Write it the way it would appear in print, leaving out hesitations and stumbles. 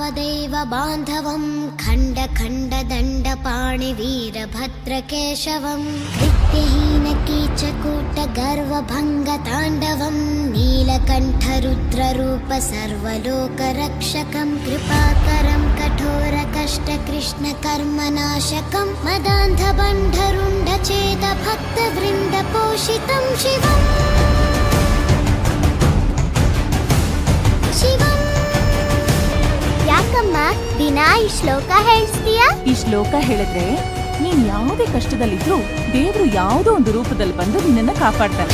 महादेव बान्धवं खण्ड खण्ड दण्ड पाणि वीरभद्रकेशवं कृत्यहीन कीचकूट गर्वभङ्ग ताण्डवं नीलकण्ठ रुद्ररूप सर्वलोकरक्षकं कृपाकरं कठोर कष्ट कृष्ण कर्मनाशकं मदान्ध बन्धरुण्ड चेत भक्त वृन्द पोषितं शिवम् ಯಾಕಮ್ಮ ದಿನಾ ಈ ಶ್ಲೋಕ ಹೇಳ್ತೀಯಾ? ಈ ಶ್ಲೋಕ ಹೇಳಿದ್ರೆ ನೀನ್ ಯಾವುದೇ ಕಷ್ಟದಲ್ಲಿದ್ರು ದೇವ್ರು ಯಾವುದೋ ಒಂದು ರೂಪದಲ್ಲಿ ಬಂದು ನಿನ್ನನ್ನ ಕಾಪಾಡ್ತಾನೆ.